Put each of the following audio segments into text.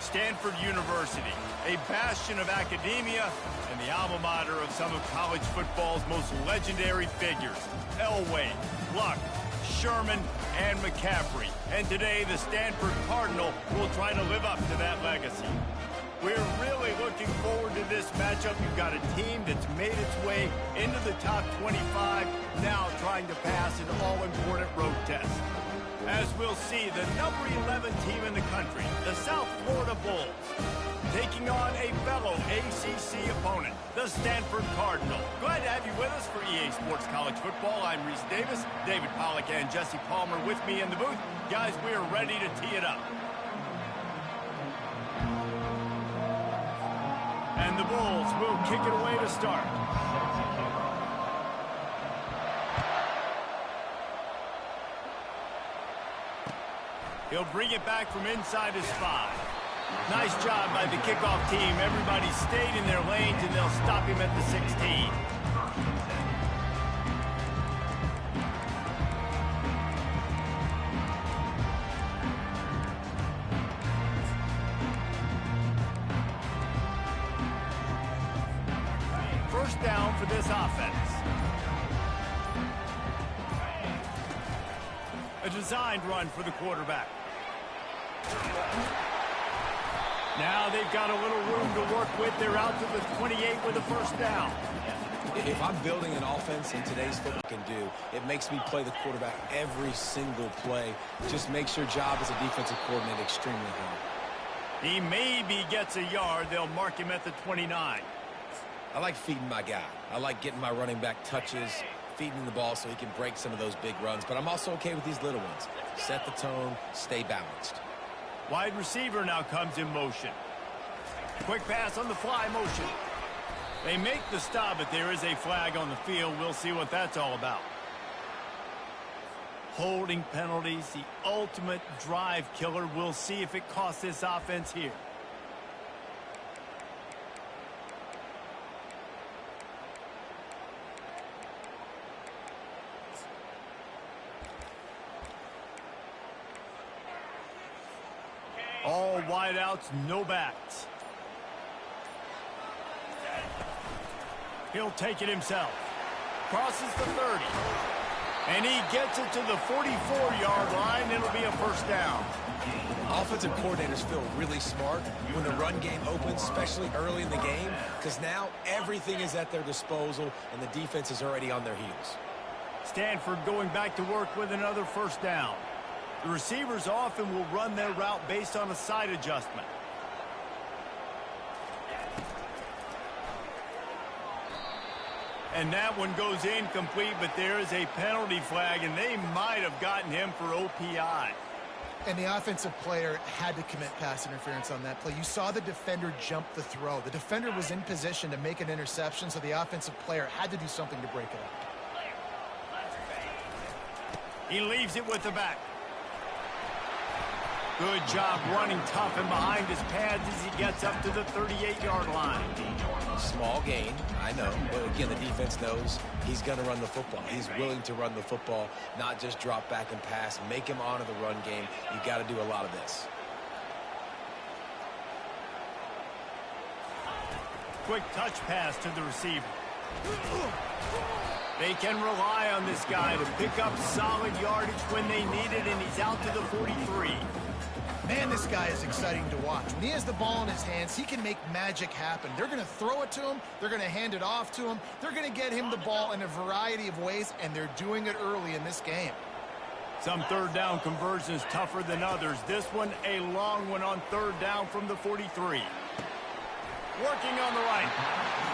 Stanford University, a bastion of academia and the alma mater of some of college football's most legendary figures, Elway, Luck, Sherman, and McCaffrey. And today, the Stanford Cardinal will try to live up to that legacy. We're really looking forward to this matchup. You've got a team that's made its way into the top 25, now trying to pass an all-important road test. As we'll see, the number 11 team in the country, the South Florida Bulls, taking on a fellow ACC opponent, the Stanford Cardinal. Glad to have you with us for EA Sports College Football. I'm Reese Davis, David Pollack and Jesse Palmer with me in the booth. Guys, we are ready to tee it up. And the Bulls will kick it away to start. He'll bring it back from inside his 5. Nice job by the kickoff team. Everybody stayed in their lanes, and they'll stop him at the 16. First down for this offense. A designed run for the quarterback. Now they've got a little room to work with. They're out to the 28 with a first down. If I'm building an offense in today's football can do, it makes me play the quarterback every single play. Just makes your job as a defensive coordinator extremely hard. He maybe gets a yard. They'll mark him at the 29. I like feeding my guy. I like getting my running back touches, feeding the ball so he can break some of those big runs. But I'm also okay with these little ones. Set the tone, stay balanced. Wide receiver now comes in motion. Quick pass on the fly motion. They make the stop, but there is a flag on the field. We'll see what that's all about. Holding penalties, the ultimate drive killer. We'll see if it costs this offense here. All wideouts, no backs. He'll take it himself. Crosses the 30. And he gets it to the 44-yard line. It'll be a first down. Offensive coordinators feel really smart when the run game opens, especially early in the game, because now everything is at their disposal and the defense is already on their heels. Stanford going back to work with another first down. The receivers often will run their route based on a side adjustment. And that one goes incomplete, but there is a penalty flag, and they might have gotten him for OPI. And the offensive player had to commit pass interference on that play. You saw the defender jump the throw. The defender was in position to make an interception, so the offensive player had to do something to break it up. He leaves it with the back. Good job running tough and behind his pads as he gets up to the 38-yard line. Small gain, I know, but again, the defense knows he's going to run the football. He's willing to run the football, not just drop back and pass, make him honor the run game. You got to do a lot of this. Quick touch pass to the receiver. They can rely on this guy to pick up solid yardage when they need it, and he's out to the 43. Man, this guy is exciting to watch. When he has the ball in his hands, he can make magic happen. They're going to throw it to him. They're going to hand it off to him. They're going to get him the ball in a variety of ways, and they're doing it early in this game. Some third down conversions tougher than others. This one, a long one on third down from the 43. Working on the right.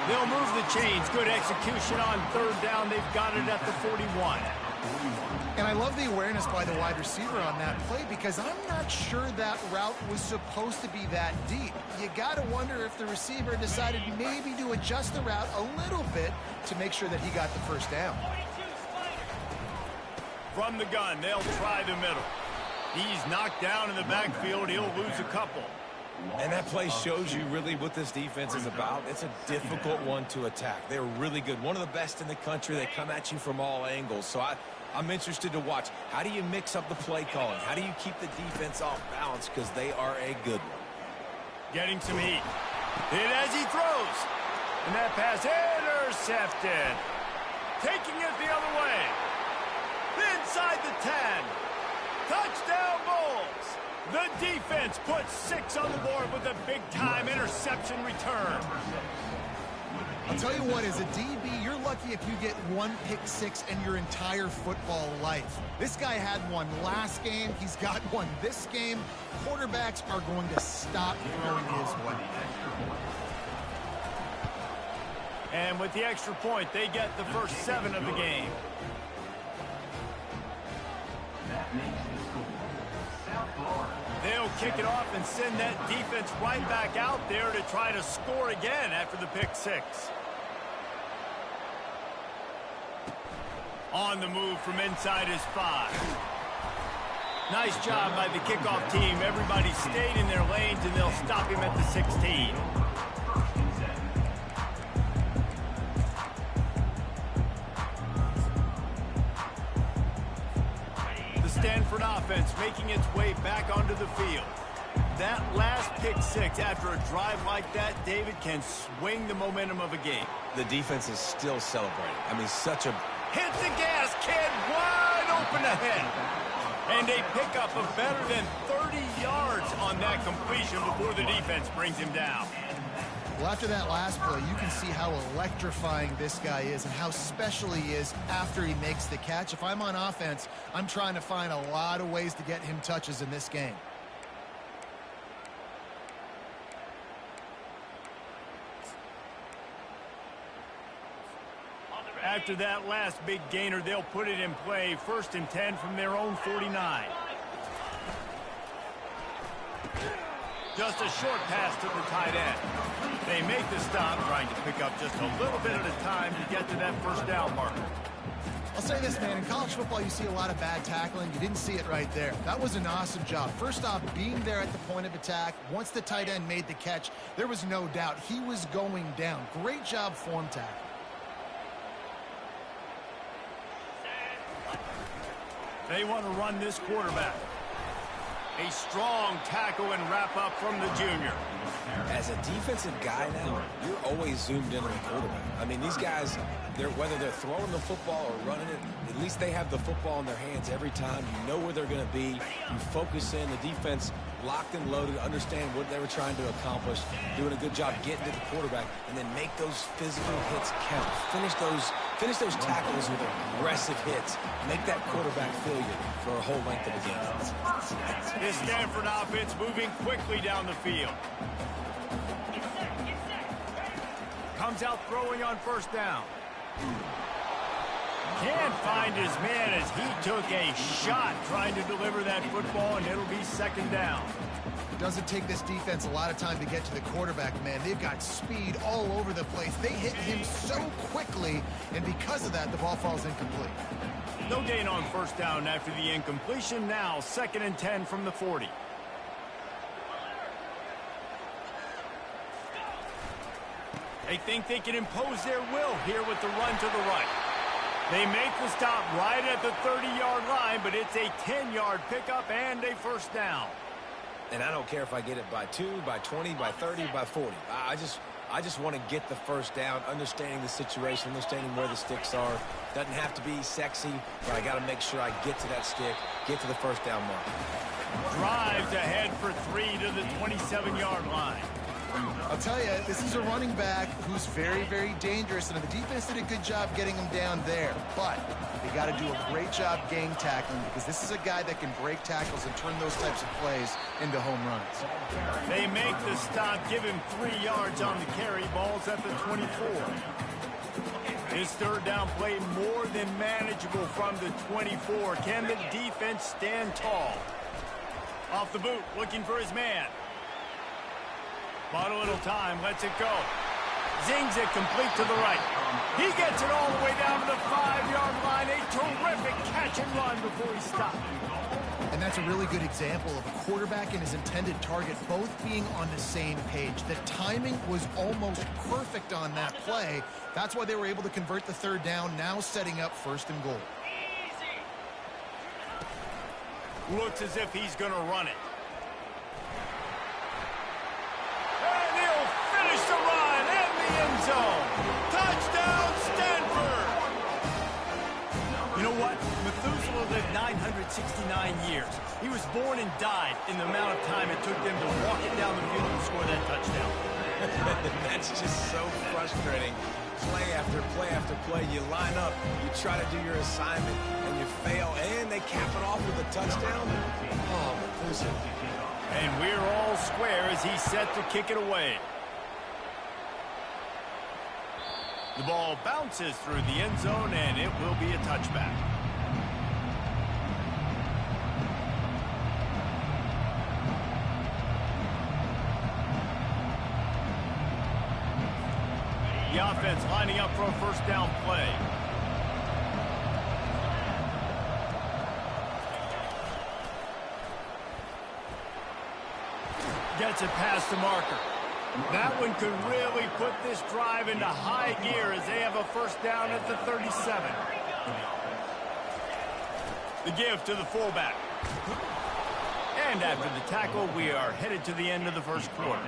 They'll move the chains. Good execution on third down. They've got it at the 41. And I love the awareness by the wide receiver on that play because I'm not sure that route was supposed to be that deep. You got to wonder if the receiver decided maybe to adjust the route a little bit to make sure that he got the first down. From the gun, they'll try the middle. He's knocked down in the backfield. He'll lose a couple. And that play shows you really what this defense is about. It's a difficult one to attack. They're really good. One of the best in the country. They come at you from all angles. So I'm interested to watch. How do you mix up the play calling? How do you keep the defense off balance? Because they are a good one. Getting some heat. Hit as he throws. And that pass intercepted. Taking it the other way. Inside the 10. Touchdown Bulls. The defense puts 6 on the board with a big-time interception return. I'll tell you what, as a DB, you're lucky if you get 1 pick 6 in your entire football life. This guy had one last game. He's got one this game. Quarterbacks are going to stop throwing his way. And with the extra point, they get the first 7 of the game. They'll kick it off and send that defense right back out there to try to score again after the pick 6. On the move from inside his 5. Nice job by the kickoff team. Everybody stayed in their lanes, and they'll stop him at the 16. Stanford offense making its way back onto the field. That last pick 6 after a drive like that, David, can swing the momentum of a game. The defense is still celebrating. I mean, such a... Hit the gas, kid, wide open ahead. And a pickup of better than 30 yards on that completion before the defense brings him down. Well, after that last play, you can see how electrifying this guy is and how special he is after he makes the catch. If I'm on offense, I'm trying to find a lot of ways to get him touches in this game. After that last big gainer, they'll put it in play. 1st and 10 from their own 49. Just a short pass to the tight end. They make the stop, trying to pick up just a little bit at a time to get to that first down marker. I'll say this, man. In college football, you see a lot of bad tackling. You didn't see it right there. That was an awesome job. First off, being there at the point of attack. Once the tight end made the catch, there was no doubt he was going down. Great job form tackle. They want to run this quarterback. A strong tackle and wrap up from the junior. As a defensive guy now, you're always zoomed in on the quarterback. I mean, these guys, whether they're throwing the football or running it, at least they have the football in their hands every time. You know where they're going to be. You focus in. The defense locked and loaded, understand what they were trying to accomplish, doing a good job getting to the quarterback, and then make those physical hits count. Finish those tackles with aggressive hits. Make that quarterback feel you for a whole length of the game. This Stanford offense moving quickly down the field. Comes out throwing on 1st down. Can't find his man as he took a shot trying to deliver that football, and it'll be 2nd down. It doesn't take this defense a lot of time to get to the quarterback, man. They've got speed all over the place. They hit him so quickly, and because of that, the ball falls incomplete. No gain on 1st down after the incompletion. Now 2nd and 10 from the 40. They think they can impose their will here with the run to the right. They make the stop right at the 30-yard line, but it's a 10-yard pickup and a 1st down. And I don't care if I get it by 2, by 20, by 30, by 40. I just want to get the 1st down, understanding the situation, understanding where the sticks are. Doesn't have to be sexy, but I got to make sure I get to that stick, get to the 1st down mark. Drives ahead for 3 to the 27-yard line. I'll tell you, this is a running back who's very, very dangerous, and the defense did a good job getting him down there. But they got to do a great job gang tackling, because this is a guy that can break tackles and turn those types of plays into home runs. They make the stop, give him 3 yards on the carry. Ball's at the 24. This 3rd down play more than manageable from the 24. Can the defense stand tall? Off the boot, looking for his man. Bought a little time, lets it go. Zings it complete to the right. He gets it all the way down to the 5-yard line. A terrific catch and run before he stopped. And that's a really good example of a quarterback and his intended target both being on the same page. The timing was almost perfect on that play. That's why they were able to convert the 3rd down, now setting up 1st and goal. Looks as if he's going to run it. zone. Touchdown, Stanford! You know what? Methuselah lived 969 years. He was born and died in the amount of time it took them to walk it down the field and score that touchdown. That's just so frustrating. Play after play after play. You line up, you try to do your assignment, and you fail, and they cap it off with a touchdown. Oh, Methuselah. And we're all square as he's set to kick it away. The ball bounces through the end zone, and it will be a touchback. The offense lining up for a first down play. Gets it past the marker. That one could really put this drive into high gear as they have a first down at the 37. The give to the fullback. And after the tackle, we are headed to the end of the first quarter.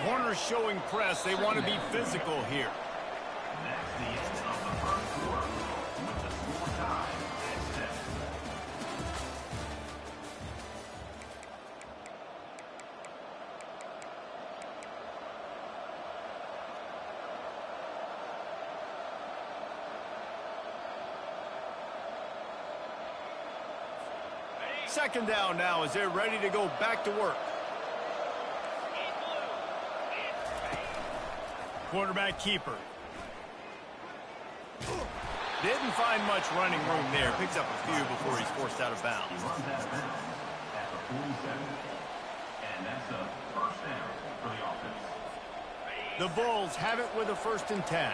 Corners showing press. They want to be physical here. Second down now as they're ready to go back to work. Quarterback keeper. Didn't find much running room there. Picks up a few before he's forced out of bounds. The Bulls have it with a 1st and 10.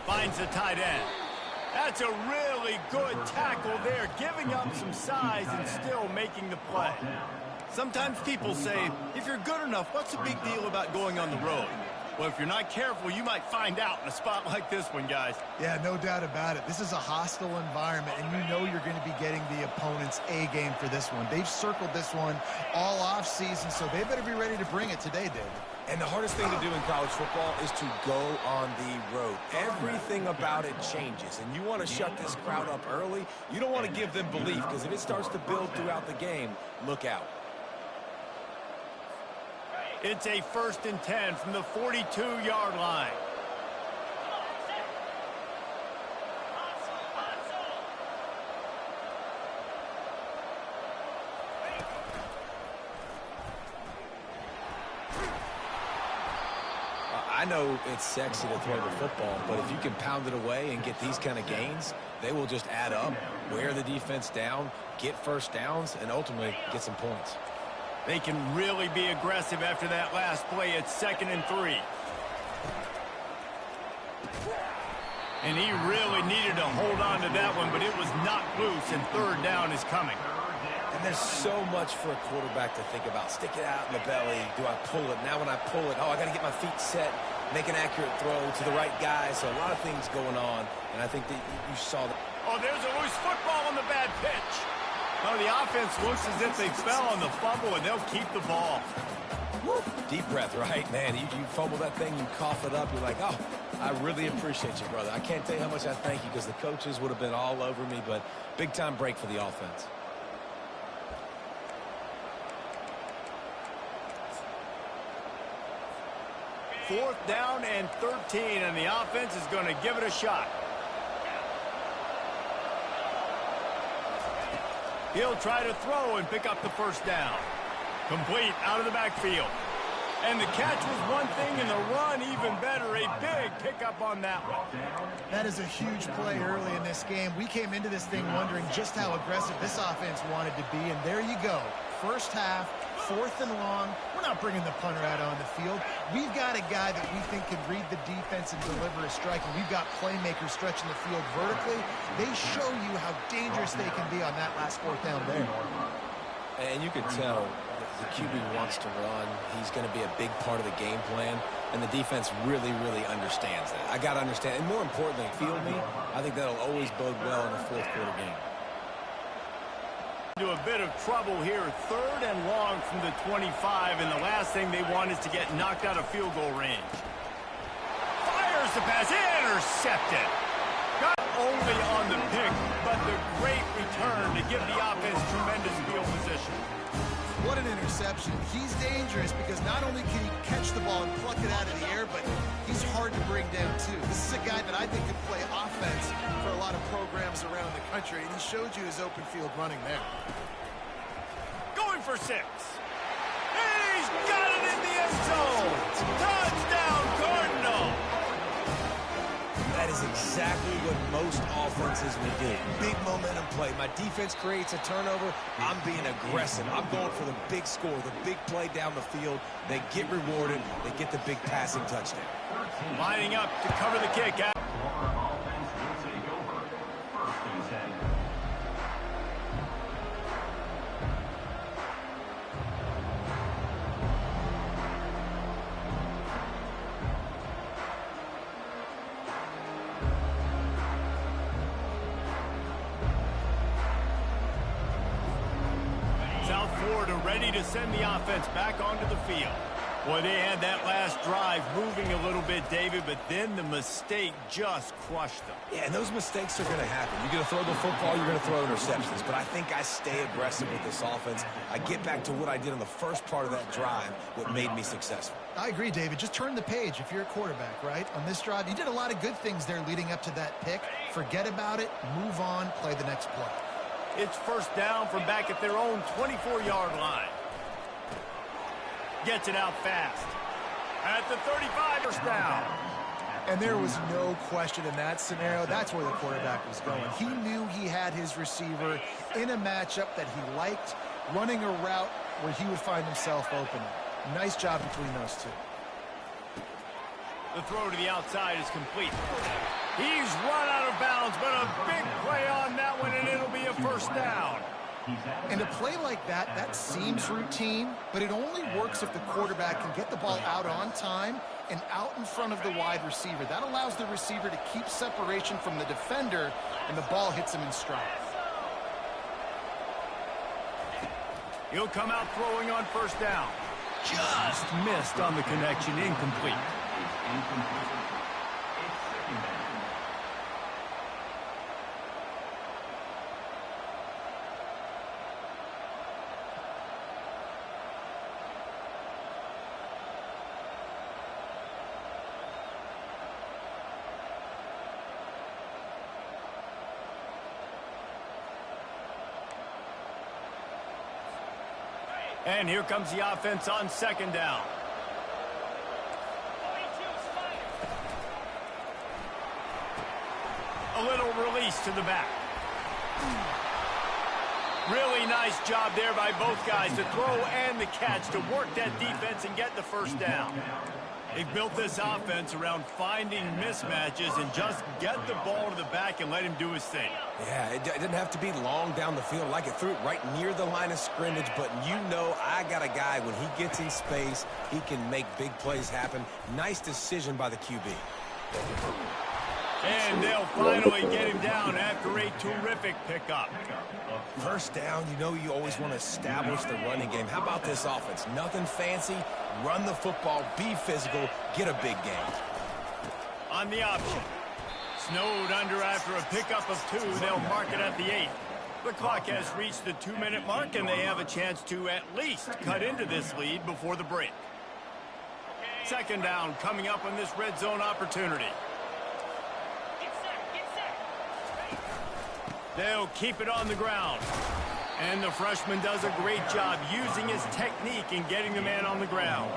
Finds the tight end. That's a really good tackle there, giving up some size and still making the play. Sometimes people say, if you're good enough, what's the big deal about going on the road? Well, if you're not careful, you might find out in a spot like this one, guys. Yeah, no doubt about it. This is a hostile environment, and you know you're going to be getting the opponent's A game for this one. They've circled this one all offseason, so they better be ready to bring it today, David. And the hardest thing to do in college football is to go on the road. Everything about it changes, and you want to shut this crowd up early. You don't want to give them belief, because if it starts to build throughout the game, look out. It's a 1st and 10 from the 42-yard line. I know it's sexy to throw the football, but if you can pound it away and get these kind of gains, they will just add up, wear the defense down, get first downs, and ultimately get some points. They can really be aggressive after that last play. It's 2nd and 3. And he really needed to hold on to that one, but it was knocked loose, and 3rd down is coming. And there's so much for a quarterback to think about. Stick it out in the belly. Do I pull it? Now when I pull it, oh, I got to get my feet set, make an accurate throw to the right guy. So a lot of things going on, and I think that you saw that. Oh, there's a loose football on the bad pitch. Oh, the offense looks as if they fell on the fumble, and they'll keep the ball. Woo. Deep breath, right? Man, you fumble that thing, you cough it up, you're like, oh, I really appreciate you, brother. I can't tell you how much I thank you, because the coaches would have been all over me, but big-time break for the offense. Fourth down and 13, and the offense is going to give it a shot. He'll try to throw and pick up the first down. Complete out of the backfield. And the catch was one thing, and the run even better. A big pickup on that one. That is a huge play early in this game. We came into this thing wondering just how aggressive this offense wanted to be, and there you go. First half, 4th and long. We're not bringing the punter out on the field. We've got a guy that we think can read the defense and deliver a strike, and we've got playmakers stretching the field vertically. They show you how dangerous they can be on that last 4th down there. And you can tell the QB wants to run. He's going to be a big part of the game plan, and the defense really, really understands that. I got to understand, and more importantly, field me. I think that'll always bode well in a 4th quarter game. into a bit of trouble here. 3rd and long from the 25, and the last thing they want is to get knocked out of field goal range. Fires the pass, intercepted. Not only on the pick, but the great return to give the offense tremendous field position. What an interception. He's dangerous because not only can he catch the ball and pluck it out of the air, but he's hard to bring down, too. This is a guy that I think could play offense for a lot of programs around the country, and he showed you his open field running there. Going for 6. He's got it in the end zone. Touchdown, Cardinal. That is exactly what most offenses will do. Big momentum play. My defense creates a turnover. I'm being aggressive. I'm going for the big score, the big play down the field. They get rewarded. They get the big passing touchdown. Lining up to cover the kick. Ready to send the offense back onto the field. Boy, they had that last drive moving a little bit, David, but then the mistake just crushed them. Yeah, and those mistakes are going to happen. You're going to throw the football, you're going to throw interceptions, but I think I stay aggressive with this offense. I get back to what I did in the first part of that drive, what made me successful. I agree, David. Just turn the page if you're a quarterback, right? On this drive, you did a lot of good things there leading up to that pick. Forget about it, move on, play the next play. It's first down from back at their own 24-yard line. Gets it out fast. At the 35, first down. And there was no question in that scenario. That's where the quarterback was going. He knew he had his receiver in a matchup that he liked, running a route where he would find himself open. Nice job between those two. The throw to the outside is complete. He's run out of bounds, but a big play on that one, and it'll be a first down. And a play like that, that seems routine, but it only works if the quarterback can get the ball out on time and out in front of the wide receiver. That allows the receiver to keep separation from the defender, and the ball hits him in stride. He'll come out throwing on first down. Just missed on the connection, incomplete. And here comes the offense on second down. A little release to the back. Really nice job there by both guys to throw and the catch to work that defense and get the first down. They've built this offense around finding mismatches and just get the ball to the back and let him do his thing. Yeah, it didn't have to be long down the field. Like it threw it right near the line of scrimmage, but you know I got a guy, when he gets in space, he can make big plays happen. Nice decision by the QB. And they'll finally get him down after a terrific pickup. First down, you know you always want to establish the running game. How about this offense? Nothing fancy. Run the football, be physical, get a big gain. On the option. Snowed under after a pickup of 2. They'll mark it at the 8. The clock has reached the 2-minute mark, and they have a chance to at least cut into this lead before the break. Second down coming up on this red zone opportunity. They'll keep it on the ground. And the freshman does a great job using his technique and getting the man on the ground.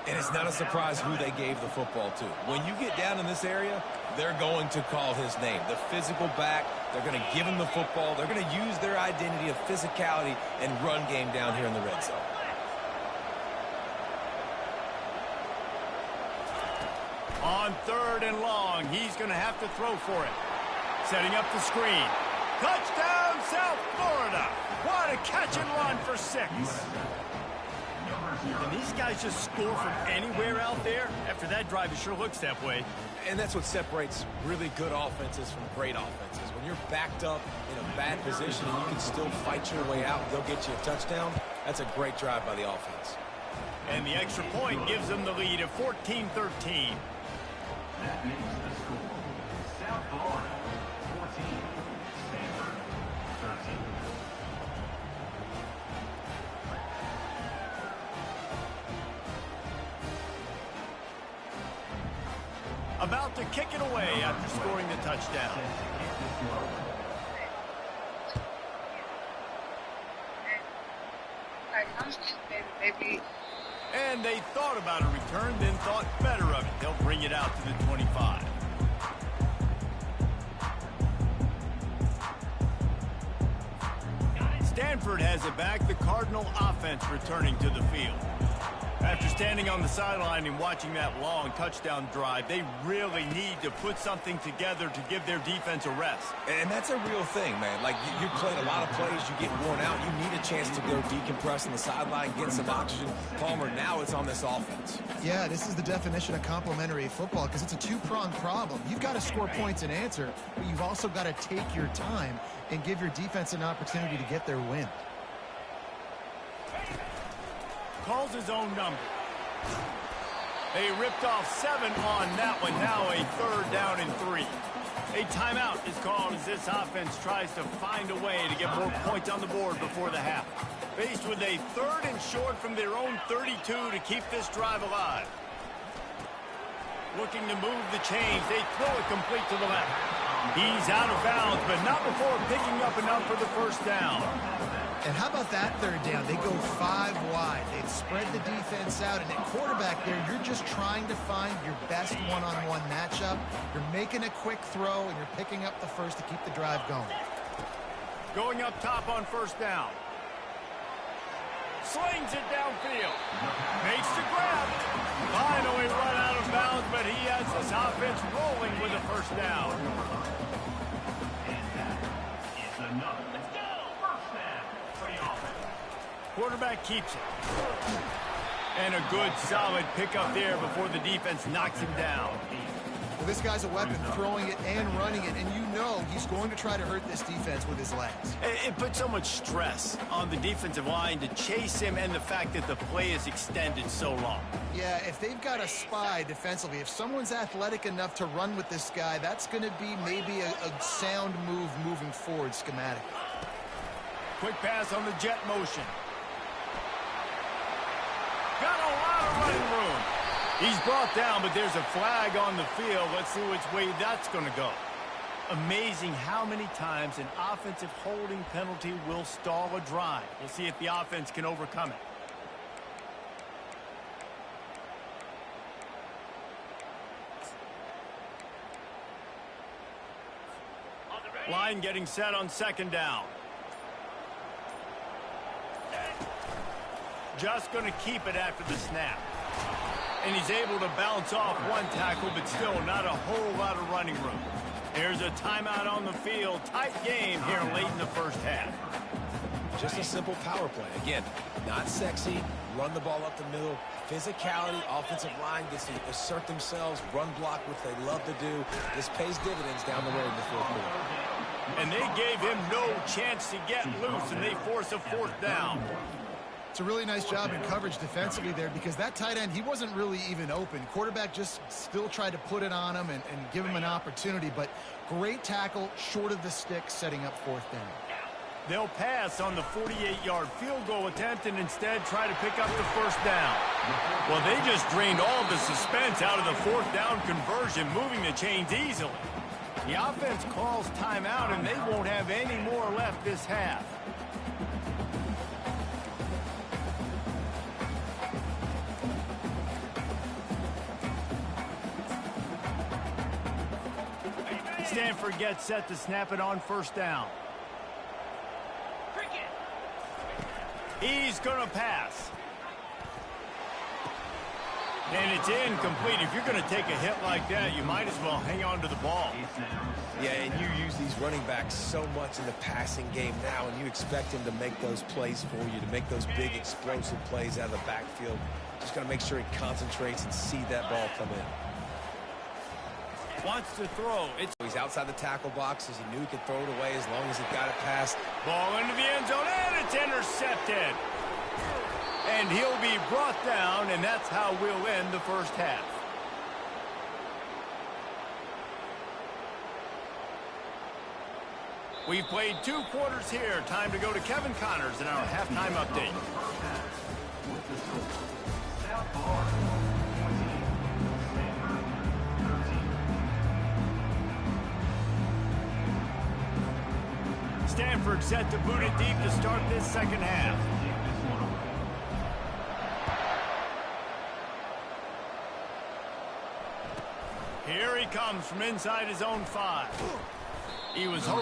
And it's not a surprise who they gave the football to. When you get down in this area, they're going to call his name. The physical back, they're going to give him the football. They're going to use their identity of physicality and run game down here in the red zone. On third and long, he's going to have to throw for it. Setting up the screen. Touchdown, South Florida. What a catch and run for 6. Can these guys just score from anywhere out there? After that drive, it sure looks that way. And that's what separates really good offenses from great offenses. When you're backed up in a bad position and you can still fight your way out and go get you a touchdown, that's a great drive by the offense. And the extra point gives them the lead at 14-13. That makes the score South Florida 14, Stanford 13. About to kick it away after scoring the touchdown. And they thought about a return, then thought better of it. They'll bring it out to the 25. Stanford has it back. The Cardinal offense returning to the field. After standing on the sideline and watching that long touchdown drive, they really need to put something together to give their defense a rest. And that's a real thing, man. Like, you played a lot of plays, you get worn out, you need a chance to go decompress on the sideline, get some oxygen. Palmer, now it's on this offense. Yeah, this is the definition of complementary football because it's a two-pronged problem. You've got to score points and answer, but you've also got to take your time and give your defense an opportunity to get their win. Calls his own number. They ripped off 7 on that one. Now a 3rd down and 3. A timeout is called as this offense tries to find a way to get more points on the board before the half. Faced with a 3rd and short from their own 32 to keep this drive alive. Looking to move the chains. They throw it complete to the left. He's out of bounds, but not before picking up enough for the 1st down. And how about that 3rd down? They go 5 wide. They've spread the defense out, and at quarterback there, you're just trying to find your best one-on-one matchup. You're making a quick throw, and you're picking up the 1st to keep the drive going. Going up top on 1st down. Slings it downfield. Makes the grab. Finally run out of bounds, but he has this offense rolling with a 1st down. And that is another. Let's go. First down for the offense. Quarterback keeps it. And a good, solid pickup there before the defense knocks him down. Well, this guy's a weapon, throwing it and running it, and you know he's going to try to hurt this defense with his legs. It puts so much stress on the defensive line to chase him and the fact that the play is extended so long. Yeah, if they've got a spy defensively, if someone's athletic enough to run with this guy, that's going to be maybe a sound move moving forward schematically. Quick pass on the jet motion. Got a lot of running room. He's brought down, but there's a flag on the field. Let's see which way that's going to go. Amazing how many times an offensive holding penalty will stall a drive. We'll see if the offense can overcome it. Line getting set on 2nd down. Just going to keep it after the snap. And he's able to bounce off one tackle, but still not a whole lot of running room. There's a timeout on the field. Tight game here late in the 1st half. Just a simple power play. Again, not sexy, run the ball up the middle, physicality, offensive line gets to assert themselves, run block, which they love to do. This pays dividends down the road in the 4th quarter. And they gave him no chance to get loose, and they force a 4th down. It's a really nice job in coverage defensively there because that tight end, he wasn't really even open. Quarterback just still tried to put it on him and give him an opportunity, but great tackle short of the stick, setting up 4th down. They'll pass on the 48-yard field goal attempt and instead try to pick up the 1st down. Well, they just drained all the suspense out of the 4th down conversion, moving the chains easily. The offense calls timeout, and they won't have any more left this half. Stanford gets set to snap it on 1st down. He's going to pass. And it's incomplete. If you're going to take a hit like that, you might as well hang on to the ball. Yeah, and you use these running backs so much in the passing game now, and you expect him to make those plays for you, to make those big explosive plays out of the backfield. Just got to make sure he concentrates and see that ball come in. Wants to throw. He's outside the tackle box as he knew he could throw it away as long as he got it past. Ball into the end zone, and it's intercepted. And he'll be brought down, and that's how we'll end the first half. We've played 2 quarters here. Time to go to Kevin Connors in our halftime update. Stanford set to boot it deep to start this second half. Here he comes from inside his own 5. He was hoping